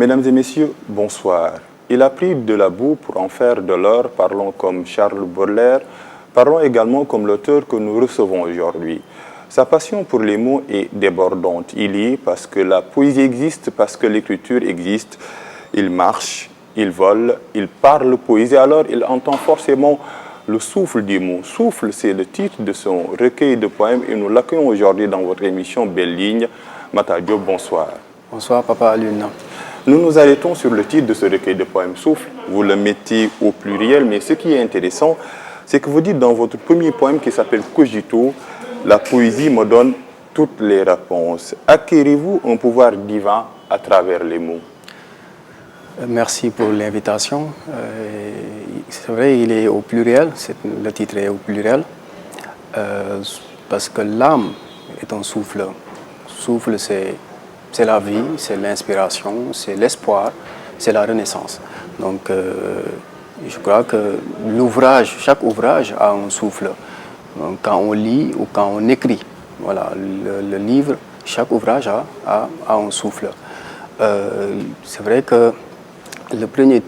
Mesdames et messieurs, bonsoir. Il a pris de la boue pour en faire de l'or, parlons comme Charles Baudelaire, parlons également comme l'auteur que nous recevons aujourd'hui. Sa passion pour les mots est débordante. Il y est parce que la poésie existe, parce que l'écriture existe. Il marche, il vole, il parle poésie, alors il entend forcément le souffle du mot. Souffle, c'est le titre de son recueil de poèmes et nous l'accueillons aujourd'hui dans votre émission Belle Ligne. Mata Diop, bonsoir. Bonsoir, Papa Alune. Nous nous arrêtons sur le titre de ce recueil de poèmes Souffle. Vous le mettez au pluriel, mais ce qui est intéressant, c'est que vous dites dans votre premier poème qui s'appelle Cogito, la poésie me donne toutes les réponses. Acquérez-vous un pouvoir divin à travers les mots? Merci pour l'invitation. C'est vrai, il est au pluriel, le titre est au pluriel, parce que l'âme est un souffle. Souffle, c'est la vie, c'est l'inspiration, c'est l'espoir, c'est la renaissance. Donc, je crois que chaque ouvrage a un souffle. Donc, quand on lit ou quand on écrit, voilà, le livre, chaque ouvrage a un souffle. C'est vrai que le premier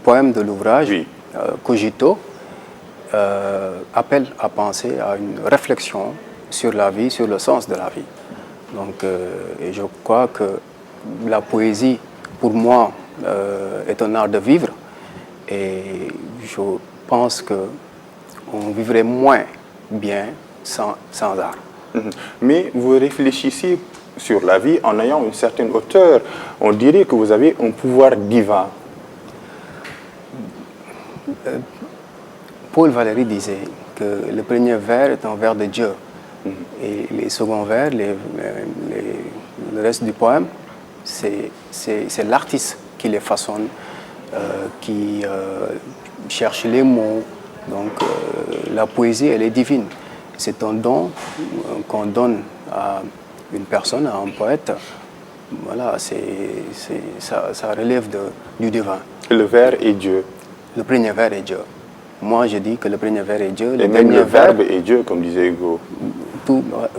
poème de l'ouvrage, Oui. Cogito, appelle à penser à une réflexion sur la vie, sur le sens de la vie. Donc, et je crois que la poésie, pour moi, est un art de vivre. Et je pense qu'on vivrait moins bien sans art. Mais vous réfléchissez sur la vie en ayant une certaine hauteur. On dirait que vous avez un pouvoir divin. Paul Valéry disait que le premier vers est un vers de Dieu. Et les seconds vers, le reste du poème, c'est l'artiste qui les façonne, qui cherche les mots. Donc la poésie, elle est divine. C'est un don qu'on donne à une personne, à un poète. Voilà, ça relève du divin. Le vers est Dieu. Le premier vers est Dieu. Moi, je dis que le premier vers est Dieu. Et même le verbe est Dieu, comme disait Hugo.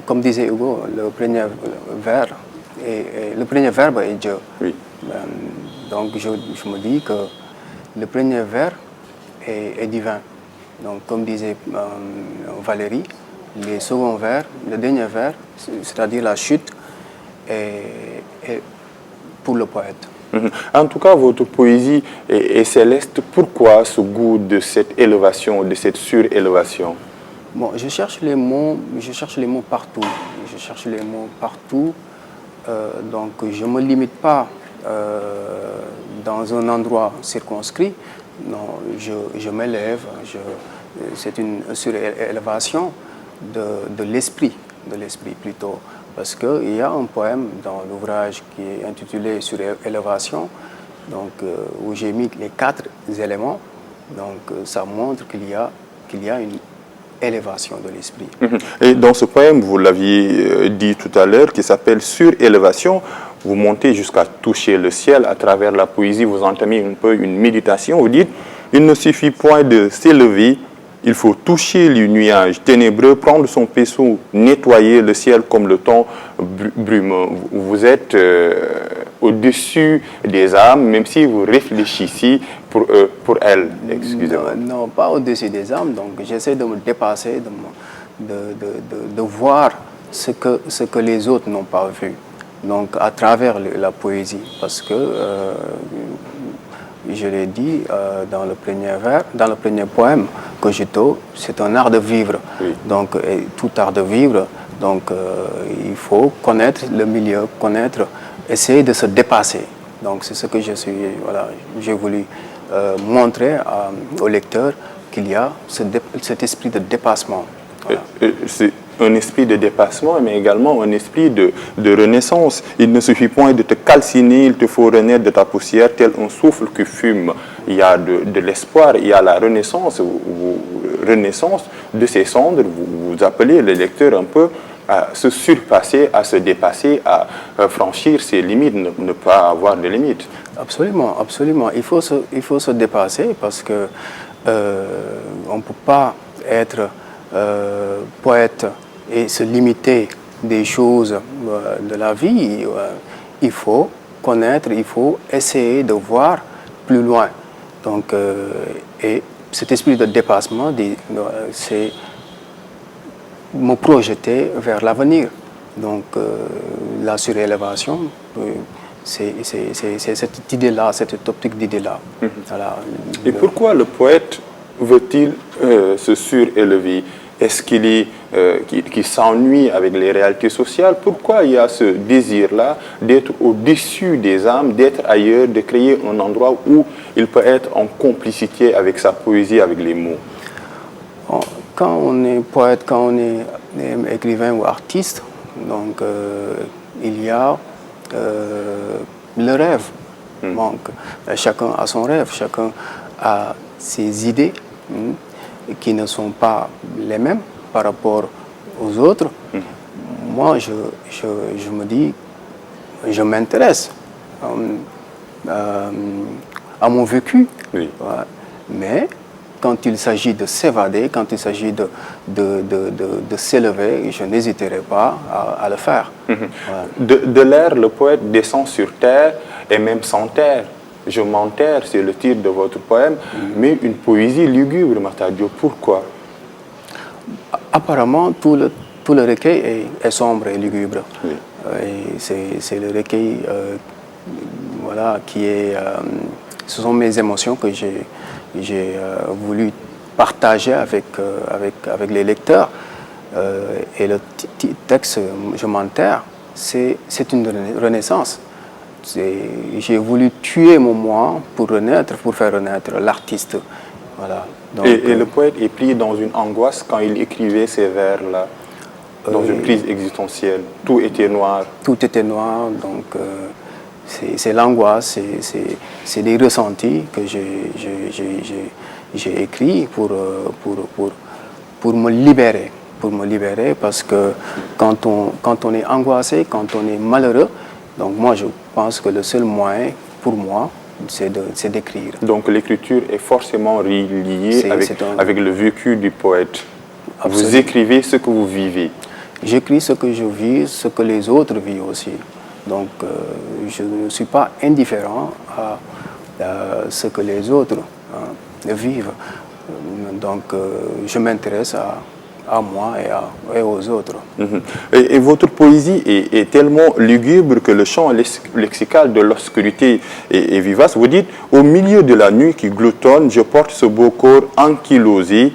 Comme disait Hugo, le premier verbe est Dieu. Oui. Donc, je me dis que le premier vers est divin. Donc, comme disait Valérie, les seconds vers, le dernier vers, c'est-à-dire la chute, est pour le poète. En tout cas, votre poésie est céleste. Pourquoi ce goût de cette élévation, de cette surélévation? Bon, je cherche les mots partout. Je cherche les mots partout. Donc, je ne me limite pas dans un endroit circonscrit. Non, je m'élève. C'est une surélévation de l'esprit plutôt. Parce qu'il y a un poème dans l'ouvrage qui est intitulé Surélévation, donc, où j'ai mis les 4 éléments. Donc, ça montre qu'il y a une élévation de l'esprit. Et dans ce poème, vous l'aviez dit tout à l'heure, qui s'appelle Surélévation, vous montez jusqu'à toucher le ciel à travers la poésie, vous entamez un peu une méditation, vous dites, il ne suffit point de s'élever, il faut toucher les nuages ténébreux, prendre son pinceau, nettoyer le ciel comme le temps brumeux. Vous êtes au-dessus des âmes, même si vous réfléchissez pour elles. Excusez-moi. Non, pas au-dessus des âmes. Donc, j'essaie de me dépasser, de voir ce que les autres n'ont pas vu. Donc, à travers la poésie. Parce que, je l'ai dit dans le premier poème, Cogito, c'est un art de vivre. Oui. Donc, tout art de vivre, donc il faut connaître le milieu, essayer de se dépasser. Donc, c'est ce que j'ai voulu montrer au lecteur qu'il y a cet esprit de dépassement. Voilà. C'est un esprit de dépassement, mais également un esprit de renaissance. Il ne suffit point de te calciner, il te faut renaître de ta poussière, tel un souffle qui fume. Il y a de l'espoir, il y a la renaissance. Renaissance de ces cendres, vous appelez le lecteur un peu à se surpasser, à se dépasser, à franchir ses limites, ne pas avoir de limites. Absolument, absolument. Il faut se dépasser parce que on ne peut pas être poète et se limiter des choses de la vie. Il faut connaître, il faut essayer de voir plus loin. Donc, et cet esprit de dépassement, c'est me projeter vers l'avenir. Donc, la surélévation, c'est cette idée-là, cette optique d'idée-là. Voilà. Et pourquoi le poète veut-il se surélever? Est-ce qu'il s'ennuie avec les réalités sociales? Pourquoi il y a ce désir-là d'être au-dessus des âmes, d'être ailleurs, de créer un endroit où il peut être en complicité avec sa poésie, avec les mots? Quand on est poète, quand on est écrivain ou artiste, donc il y a le rêve. Donc, chacun a son rêve, chacun a ses idées qui ne sont pas les mêmes par rapport aux autres. Moi, je me dis, je m'intéresse à mon vécu. Oui. Ouais. Mais quand il s'agit de s'évader, quand il s'agit de s'élever, je n'hésiterai pas à le faire. Ouais. De l'air, le poète descend sur terre et même sans terre. Je m'enterre, c'est le titre de votre poème, mais une poésie lugubre, Makhtar Diop. Pourquoi? Apparemment, tout le recueil est sombre et lugubre. Oui. Et c'est le recueil voilà, qui est... ce sont mes émotions que j'ai voulu partager avec les lecteurs. Et le texte « Je m'enterre », c'est une renaissance. J'ai voulu tuer mon moi pour renaître, pour faire renaître l'artiste. Voilà. Donc, et le poète est pris dans une angoisse quand il écrivait ces vers-là, dans une crise existentielle. Tout était noir. Tout était noir, donc c'est l'angoisse, c'est des ressentis que j'ai écrits pour me libérer. Pour me libérer, parce que quand on est angoissé, quand on est malheureux, donc moi je pense que le seul moyen pour moi, c'est d'écrire. Donc l'écriture est forcément liée avec le vécu du poète. Absolument. Vous écrivez ce que vous vivez. J'écris ce que je vis, ce que les autres vivent aussi. Donc je ne suis pas indifférent à ce que les autres vivent. Donc je m'intéresse à moi et aux autres. Et votre poésie est tellement lugubre que le champ lexical de l'obscurité est vivace. Vous dites, au milieu de la nuit qui gloutonne, je porte ce beau corps ankylosé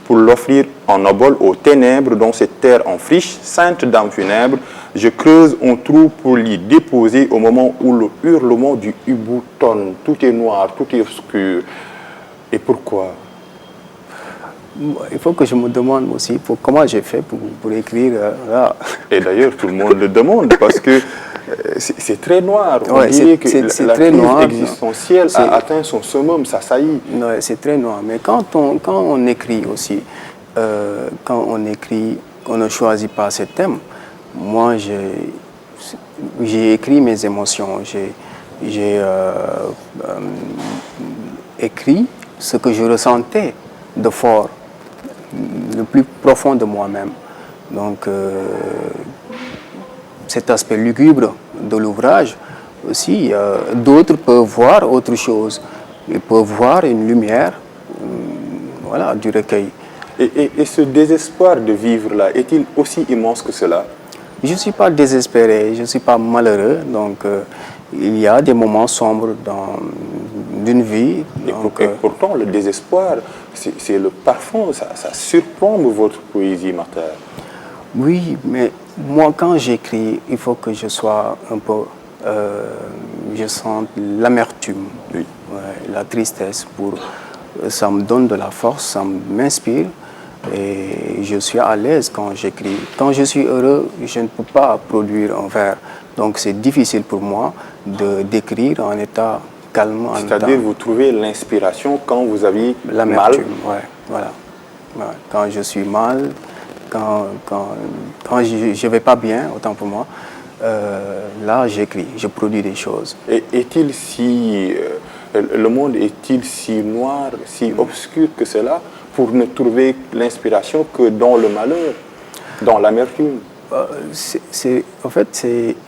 pour l'offrir en obol aux ténèbres dont cette terre en friche, sainte dame funèbre, je creuse un trou pour l'y déposer au moment où le hurlement du hibou tonne. Tout est noir, tout est obscur. Et pourquoi? Il faut que je me demande aussi comment j'ai fait pour écrire là. Et d'ailleurs, tout le monde le demande parce que c'est très noir. On dirait que la très crise noir, existentielle a atteint son summum, ça saillit. C'est très noir. Mais quand on écrit aussi, quand on écrit, on ne choisit pas ce thème. Moi, j'ai écrit mes émotions. J'ai écrit ce que je ressentais de fort, le plus profond de moi-même. Donc, cet aspect lugubre de l'ouvrage aussi, d'autres peuvent voir autre chose. Ils peuvent voir une lumière voilà, du recueil. Et ce désespoir de vivre là, est-il aussi immense que cela? Je ne suis pas désespéré, je ne suis pas malheureux. Donc, il y a des moments sombres d'une vie. Et pourtant, le désespoir, c'est le parfum, ça surplombe votre poésie, Makhtar. Oui, mais moi, quand j'écris, il faut que je sois un peu... je sente l'amertume, oui. Ouais, la tristesse. Ça me donne de la force, ça m'inspire. Et je suis à l'aise quand j'écris. Quand je suis heureux, je ne peux pas produire un vers. Donc c'est difficile pour moi d'écrire en état calme. C'est-à-dire vous trouvez l'inspiration quand vous avez mal. Ouais, voilà. Ouais. Quand je suis mal, quand je ne vais pas bien, autant pour moi, là j'écris, je produis des choses. Et est-il si... le monde est-il si noir, si obscur que cela pour ne trouver l'inspiration que dans le malheur, dans l'amertume? En fait,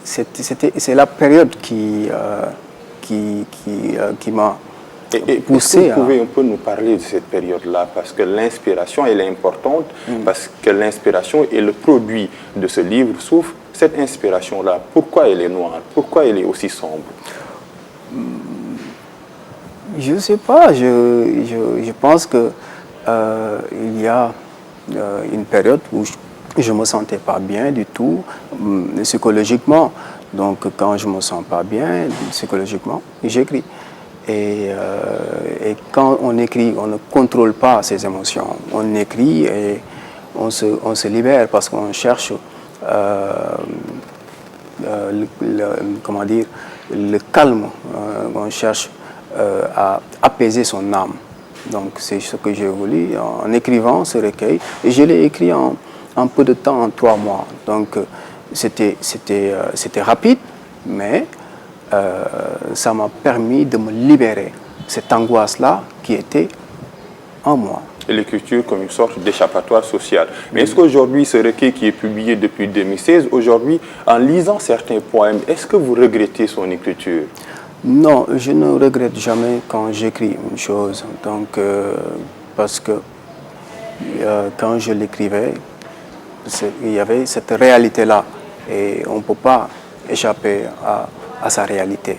c'est la période qui m'a Et poussé est-ce que vous pouvez un peu nous parler de cette période-là? Parce que l'inspiration, elle est importante, parce que l'inspiration est le produit de ce livre. Sauf cette inspiration-là, pourquoi elle est noire? Pourquoi elle est aussi sombre? Je ne sais pas, je pense que il y a une période où je ne me sentais pas bien du tout psychologiquement. Donc quand je ne me sens pas bien psychologiquement, j'écris. Et quand on écrit, on ne contrôle pas ses émotions. On écrit et on se libère parce qu'on cherche comment dire, le calme. On cherche à apaiser son âme. Donc c'est ce que j'ai voulu en écrivant ce recueil. Et je l'ai écrit en peu de temps, en 3 mois. Donc c'était rapide, mais ça m'a permis de me libérer, cette angoisse-là qui était en moi. Et l'écriture comme une sorte d'échappatoire social. Mais est-ce qu'aujourd'hui, ce recueil qui est publié depuis 2016, aujourd'hui, en lisant certains poèmes, est-ce que vous regrettez son écriture? Non, je ne regrette jamais quand j'écris une chose. Donc, parce que quand je l'écrivais, il y avait cette réalité-là. Et on ne peut pas échapper à sa réalité.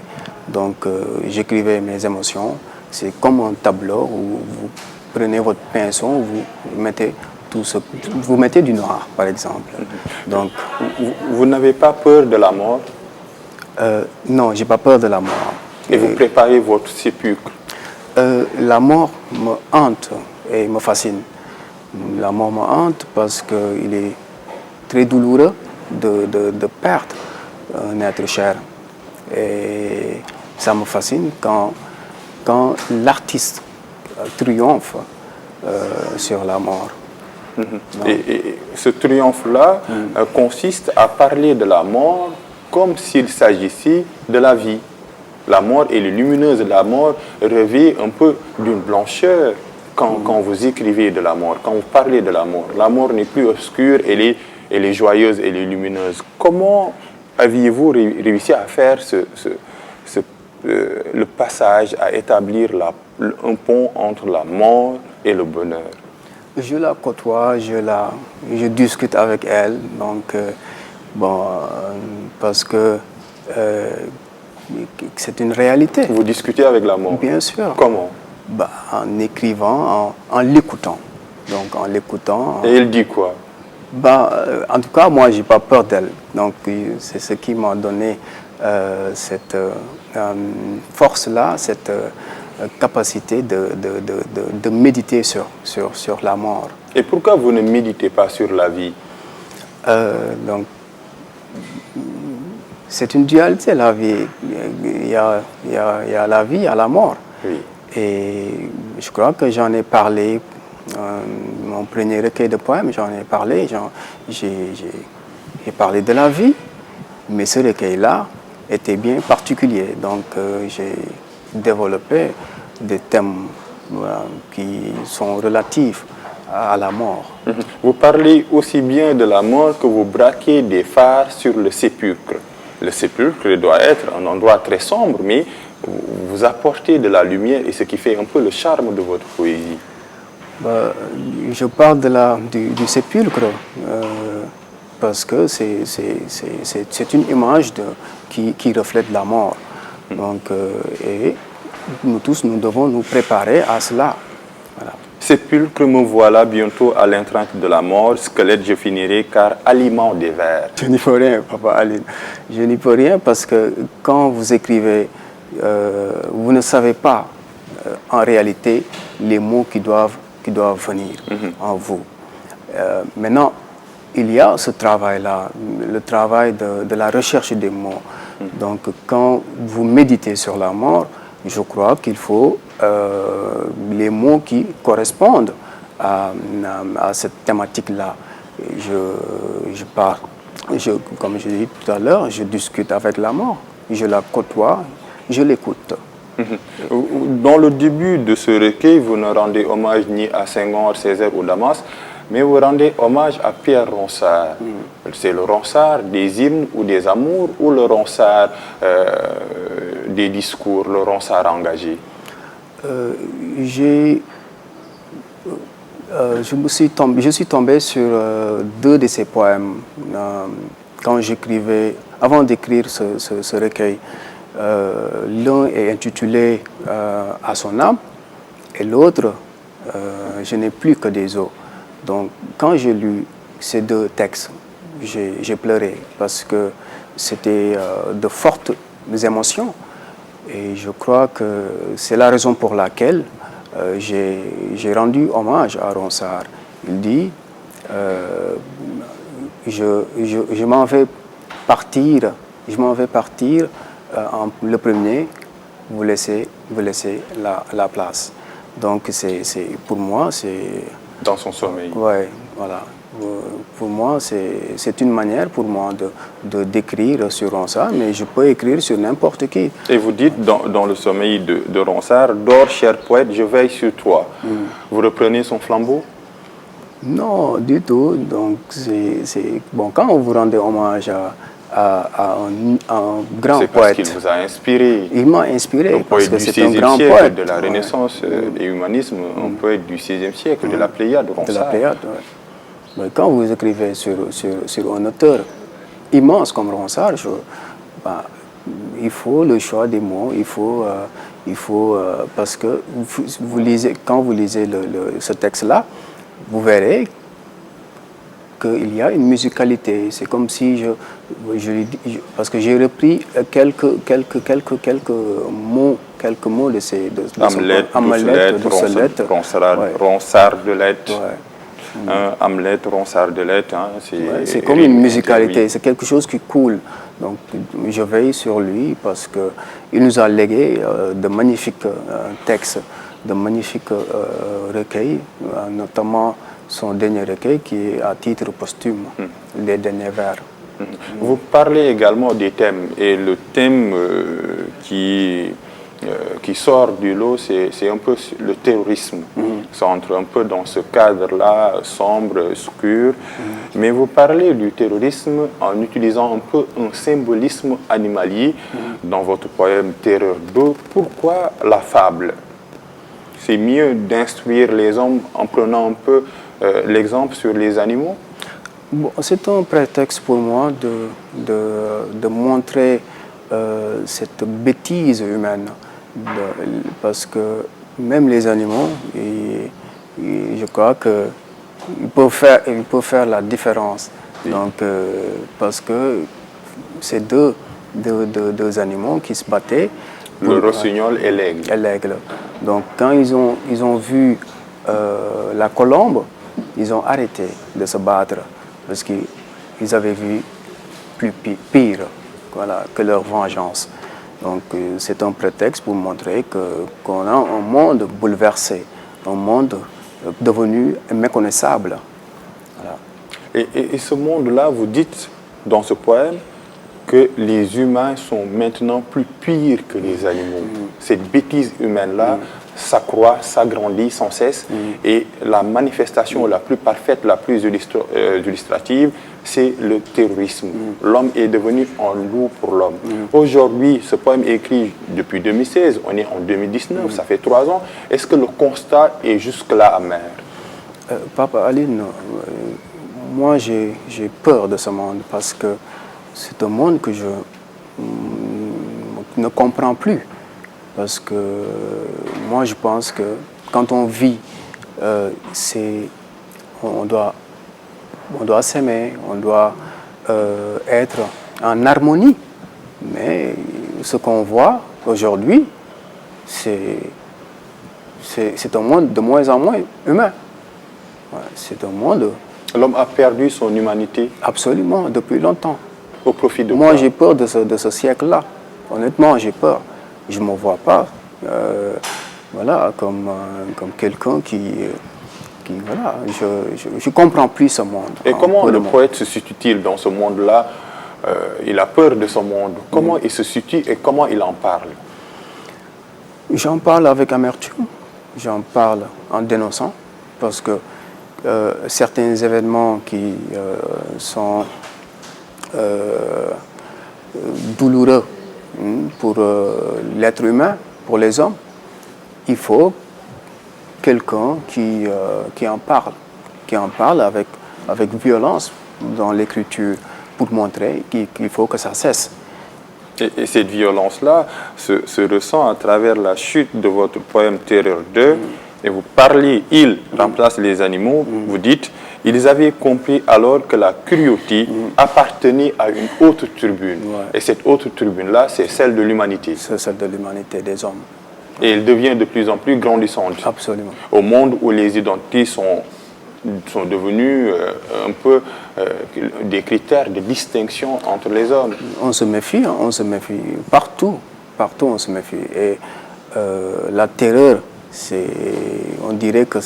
Donc, j'écrivais mes émotions. C'est comme un tableau où vous prenez votre pinceau, vous mettez du noir, par exemple. Donc, vous n'avez pas peur de la mort? Non, j'ai pas peur de la mort. Et vous préparez votre sépulcre? La mort me hante et me fascine. La mort me hante parce qu'il est très douloureux de perdre un être cher. Et ça me fascine quand l'artiste triomphe sur la mort. Et ce triomphe-là consiste à parler de la mort comme s'il s'agissait de la vie. La mort, elle est lumineuse. La mort revêt un peu d'une blancheur quand vous écrivez de la mort, quand vous parlez de la mort. La mort n'est plus obscure, elle est joyeuse, elle est lumineuse. Comment aviez-vous réussi à faire le passage, à établir un pont entre la mort et le bonheur? Je la côtoie, je discute avec elle, donc parce que c'est une réalité. Vous discutez avec la mort? Bien sûr. Comment? En écrivant, en l'écoutant. Donc en l'écoutant. Et elle dit quoi? En tout cas, moi, j'ai pas peur d'elle. Donc c'est ce qui m'a donné cette force-là, cette capacité de méditer sur la mort. Et pourquoi vous ne méditez pas sur la vie? Donc, c'est une dualité, la vie. Il y a la vie, il y a la mort. Oui. Et je crois que j'en ai parlé, mon premier recueil de poèmes, j'en ai parlé, j'ai parlé de la vie, mais ce recueil-là était bien particulier. Donc, j'ai développé des thèmes qui sont relatifs à la mort. Vous parlez aussi bien de la mort que vous braquez des phares sur le sépulcre. Le sépulcre doit être un endroit très sombre, mais vous apportez de la lumière et ce qui fait un peu le charme de votre poésie. Je parle du sépulcre parce que c'est une image qui reflète la mort. Donc, et nous tous, nous devons nous préparer à cela. Voilà. Sépulcre, me voilà bientôt à l'entrante de la mort, squelette je finirai car aliment des vers. Je n'y peux rien, papa Aline. Je n'y peux rien parce que quand vous écrivez, vous ne savez pas en réalité les mots qui doivent venir en vous. Maintenant, il y a ce travail-là, le travail de la recherche des mots. Donc, quand vous méditez sur la mort, je crois qu'il faut les mots qui correspondent à cette thématique-là. Je parle, comme je l'ai dit tout à l'heure, je discute avec la mort, je la côtoie, je l'écoute. Dans le début de ce recueil, vous ne rendez hommage ni à Senghor, Césaire ou Damas, mais vous rendez hommage à Pierre Ronsard. C'est le Ronsard des hymnes ou des amours ou le Ronsard des discours, le Ronsard engagé? Je suis tombé sur deux de ses poèmes quand j'écrivais, avant d'écrire ce recueil. L'un est intitulé À son âme et l'autre Je n'ai plus que des os. Donc quand j'ai lu ces deux textes, j'ai pleuré parce que c'était de fortes émotions et je crois que c'est la raison pour laquelle j'ai rendu hommage à Ronsard. Il dit je m'en vais partir, le premier, vous laissez la place. Donc pour moi, c'est... Dans son sommeil. Oui, voilà. Pour moi, c'est une manière pour moi de d'écrire sur Ronsard, mais je peux écrire sur n'importe qui. Et vous dites dans le sommeil de Ronsard, dors, cher poète, je veille sur toi. Vous reprenez son flambeau? Non, du tout. Donc, bon, quand vous rendez hommage à un grand poète. C'est parce qu'il vous a inspiré. Il m'a inspiré un parce que c'est un grand poète. Siècle de la Renaissance et humanisme, un poète du XVIe siècle, de la Pléiade, Ronsard. De la Pléiade, oui. Mais quand vous écrivez sur un auteur immense comme Ronsard, il faut le choix des mots, il faut parce que quand vous lisez ce texte-là, vous verrez qu'il y a une musicalité. C'est comme si parce que j'ai repris quelques mots de ces... Hamlet, Ronsard de Lettres. Hamlet, Ronsard de Lettres. C'est comme une musicalité, c'est quelque chose qui coule. Donc je veille sur lui parce qu'il nous a légué de magnifiques textes, de magnifiques recueils, notamment son dernier recueil qui est à titre posthume, Les Derniers Vers. Vous parlez également des thèmes, et le thème qui sort du lot, c'est un peu le terrorisme. Ça entre un peu dans ce cadre-là, sombre, obscur. Mais vous parlez du terrorisme en utilisant un peu un symbolisme animalier dans votre poème Terreur 2. Pourquoi la fable? C'est mieux d'instruire les hommes en prenant un peu l'exemple sur les animaux? Bon, c'est un prétexte pour moi de montrer cette bêtise humaine. Parce que même les animaux, je crois qu'ils peuvent faire la différence. Donc, parce que c'est deux animaux qui se battaient. Le rossignol et l'aigle. L'aigle. Donc, quand ils ont vu la colombe, ils ont arrêté de se battre parce qu'ils avaient vu plus pire, voilà, que leur vengeance. Donc c'est un prétexte pour montrer qu'on a un monde bouleversé, un monde devenu méconnaissable. Voilà. Et ce monde-là, vous dites dans ce poème que les humains sont maintenant plus pires que les animaux. Cette bêtise humaine-là s'accroît, s'agrandit sans cesse. Et la manifestation la plus parfaite, la plus illustrative, c'est le terrorisme. L'homme est devenu un loup pour l'homme. Aujourd'hui, ce poème est écrit depuis 2016, on est en 2019, ça fait 3 ans. Est-ce que le constat est jusque-là amer? Papa Aline, moi j'ai peur de ce monde parce que c'est un monde que je ne comprends plus. Parce que moi je pense que quand on vit, on doit s'aimer, on doit être en harmonie. Mais ce qu'on voit aujourd'hui, c'est un monde de moins en moins humain. C'est un monde... L'homme a perdu son humanité? Absolument, depuis longtemps. Au profit de moi, quoi? J'ai peur de ce siècle-là. Honnêtement, j'ai peur. Je ne me vois pas voilà, comme quelqu'un qui voilà, je ne comprends plus ce monde. Et comment le poète se situe-t-il dans ce monde-là? Il a peur de ce monde. Comment il se situe et comment il en parle? J'en parle avec amertume. J'en parle en dénonçant parce que certains événements qui sont douloureux pour l'être humain, pour les hommes, il faut quelqu'un qui en parle avec violence dans l'écriture pour montrer qu'il faut que ça cesse. Et cette violence-là se ressent à travers la chute de votre poème Terreur 2. Et vous parlez, il remplace les animaux, vous dites, ils avaient compris alors que la cruauté appartenait à une autre tribune. Ouais. Et cette autre tribune-là, c'est celle de l'humanité. C'est celle de l'humanité, des hommes. Et elle devient de plus en plus grandissante. Absolument. Au monde où les identités sont devenues un peu des critères de distinction entre les hommes. On se méfie, hein, on se méfie. Partout on se méfie. Et la terreur, on dirait que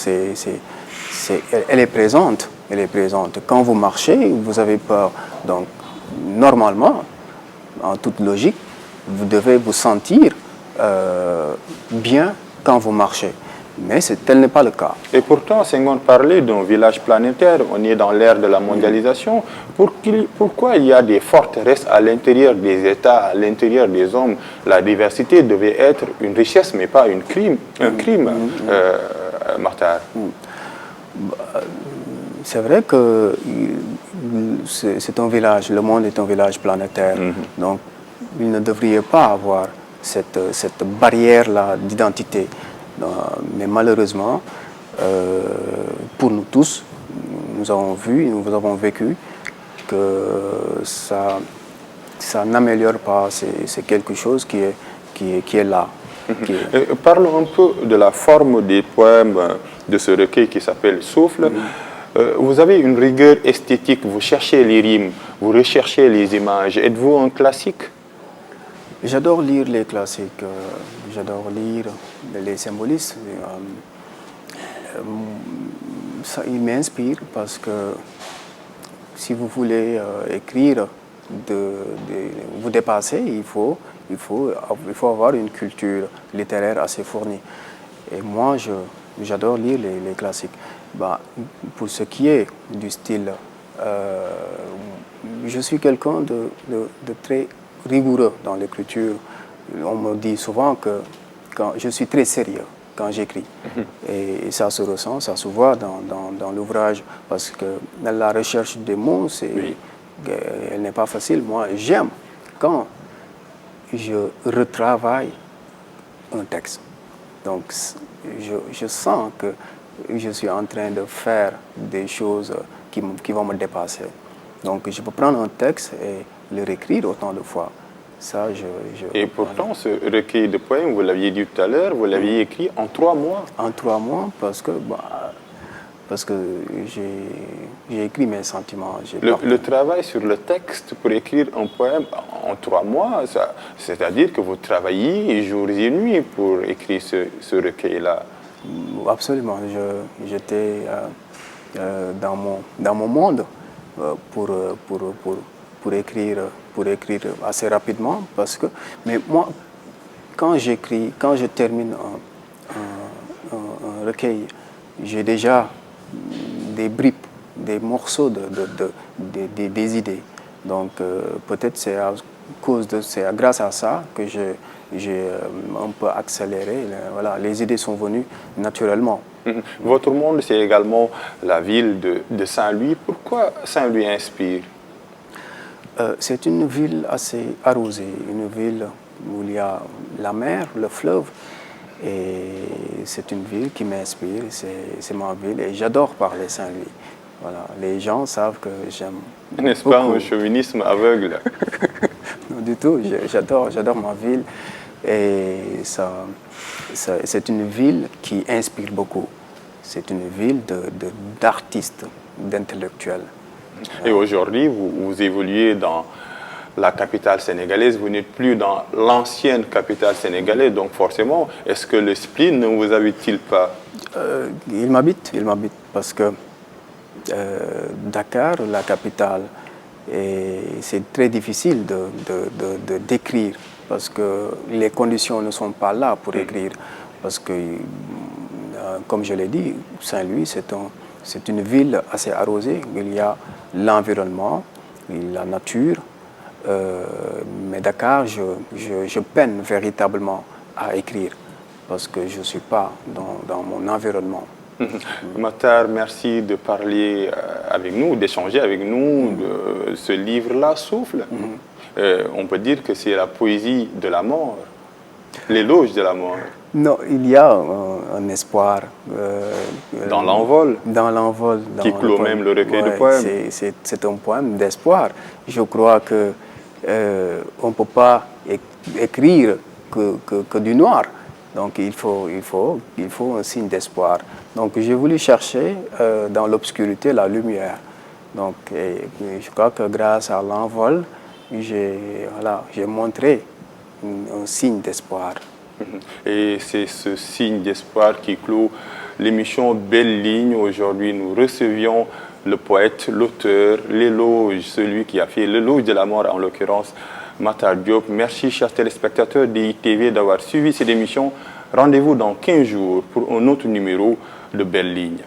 elle est présente. Elle est présente. Quand vous marchez, vous avez peur. Donc, normalement, en toute logique, vous devez vous sentir bien quand vous marchez. Mais tel n'est pas le cas. Et pourtant, Senghor parlait d'un village planétaire. On est dans l'ère de la mondialisation. Pourquoi il y a des forteresses à l'intérieur des États, à l'intérieur des hommes? La diversité devait être une richesse, mais pas un crime, Makhtar. C'est vrai que c'est un village, le monde est un village planétaire. Donc, il ne devrait pas avoir cette barrière-là d'identité. Mais malheureusement, pour nous tous, nous avons vécu que ça n'améliore pas. C'est quelque chose qui est là. Parlons un peu de la forme des poèmes de ce recueil qui s'appelle Souffle. Vous avez une rigueur esthétique, vous cherchez les rimes, vous recherchez les images. Êtes-vous un classique? J'adore lire les classiques, j'adore lire les symbolistes. Ils m'inspirent parce que si vous voulez écrire, vous dépasser, il faut avoir une culture littéraire assez fournie. Et moi, j'adore lire les classiques. Pour ce qui est du style, je suis quelqu'un de très rigoureux dans l'écriture. On me dit souvent que je suis très sérieux quand j'écris. Et ça se ressent, ça se voit dans l'ouvrage, parce que la recherche des mots, elle n'est pas facile. Moi, j'aime quand je retravaille un texte. Donc, je sens que je suis en train de faire des choses qui vont me dépasser. Donc, je peux prendre un texte et le réécrire autant de fois. Ça, Et pourtant, ce recueil de poèmes, vous l'aviez dit tout à l'heure, vous l'aviez écrit en 3 mois. En 3 mois, parce que j'ai écrit mes sentiments. Le travail sur le texte pour écrire un poème en 3 mois, c'est-à-dire que vous travaillez jours et nuits pour écrire ce recueil-là. Absolument. J'étais dans mon monde pour écrire assez rapidement. Mais moi, quand je termine un recueil, j'ai déjà des bribes, des morceaux des idées. Donc peut-être c'est grâce à ça que j'ai un peu accéléré. Voilà, les idées sont venues naturellement. Votre monde, c'est également la ville de Saint-Louis. Pourquoi Saint-Louis inspire? C'est une ville assez arrosée, une ville où il y a la mer, le fleuve. Et c'est une ville qui m'inspire, c'est ma ville et j'adore parler Saint-Louis. Voilà, les gens savent que j'aime. N'est-ce pas un chauvinisme aveugle? Non du tout, j'adore ma ville et c'est une ville qui inspire beaucoup. C'est une ville d'artistes, d'intellectuels. Et aujourd'hui, vous évoluez dans la capitale sénégalaise, vous n'êtes plus dans l'ancienne capitale sénégalaise, donc forcément, est-ce que le spleen ne vous habite-t-il pas? Il m'habite parce que Dakar, la capitale, c'est très difficile de décrire parce que les conditions ne sont pas là pour écrire. Parce que, comme je l'ai dit, Saint-Louis, c'est une ville assez arrosée. Il y a l'environnement, la nature. Mais Dakar, je peine véritablement à écrire parce que je ne suis pas dans mon environnement. Matar, merci de parler avec nous, d'échanger avec nous de ce livre-là, Souffle. On peut dire que c'est la poésie de la mort, l'éloge de la mort. Non, il y a un espoir. Dans l'envol. Dans l'envol. Qui clôt même le recueil de poèmes. C'est un poème d'espoir. Je crois qu'on ne peut pas écrire que du noir. Donc il faut un signe d'espoir. Donc j'ai voulu chercher dans l'obscurité la lumière. Donc je crois que grâce à l'envol, j'ai montré un signe d'espoir. Et c'est ce signe d'espoir qui clôt l'émission Belle Ligne. Aujourd'hui, nous recevions le poète, l'auteur, l'éloge, celui qui a fait l'éloge de la mort, en l'occurrence, Matar Diop. Merci, chers téléspectateurs d'ITV, d'avoir suivi cette émission. Rendez-vous dans 15 jours pour un autre numéro de Belle Ligne.